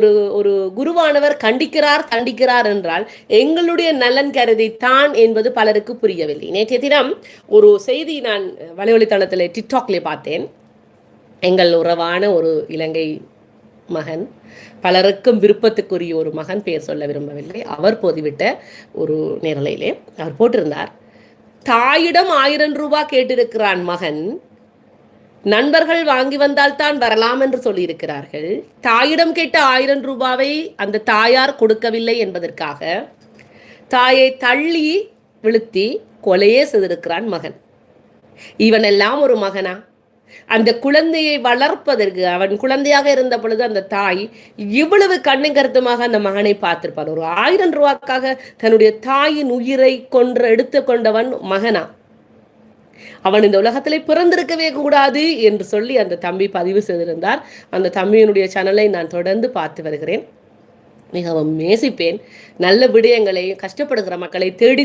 ஒரு ஒரு குருவானவர் கண்டிக்கிறார் தண்டிக்கிறார் என்றால் எங்களுடைய நலன் கருதித்தான் என்பது பலருக்கு புரியவில்லை. நேற்றைய தினம் ஒரு செய்தி நான் வலைவழித்தளத்தில் டிக்டாக்ல பார்த்தேன். எங்கள் உறவான ஒரு இலங்கை மகன், பலருக்கும் விருப்பத்துக்குரிய ஒரு மகன், பெயர் சொல்ல விரும்பவில்லை, அவர் போதிவிட்ட ஒரு நேரலையிலே அவர் போட்டிருந்தார், தாயிடம் 1000 ரூபாய் கேட்டிருக்கிறான் மகன், நண்பர்கள் வாங்கி வந்தால் தான் வரலாம் என்று சொல்லியிருக்கிறார்கள். தாயிடம் கேட்ட 1000 ரூபாவை அந்த தாயார் கொடுக்கவில்லை என்பதற்காக தாயை தள்ளி விழுத்தி கொலையே செய்திருக்கிறான் மகன். இவனெல்லாம் ஒரு மகனா? அந்த குழந்தையை வளர்ப்பதற்கு, அவன் குழந்தையாக இருந்த பொழுது அந்த தாய் இவ்வளவு கண்ணும் கருத்துமாக அந்த மகனை பார்த்திருப்பான். ஒரு 1000 ரூபாய்க்காக தன்னுடைய தாயின் உயிரை எடுத்து கொண்டவன் மகனா? அவன் இந்த உலகத்திலே பிறந்திருக்கவே கூடாது என்று சொல்லி அந்த தம்பி பதிவு செய்திருந்தார். அந்த தம்பியினுடைய சேனலை நான் தொடர்ந்து பார்த்து வருகிறேன். மிகவும் நேசிப்பேன். நல்ல விடயங்களை, கஷ்டப்படுகிற மக்களை தேடி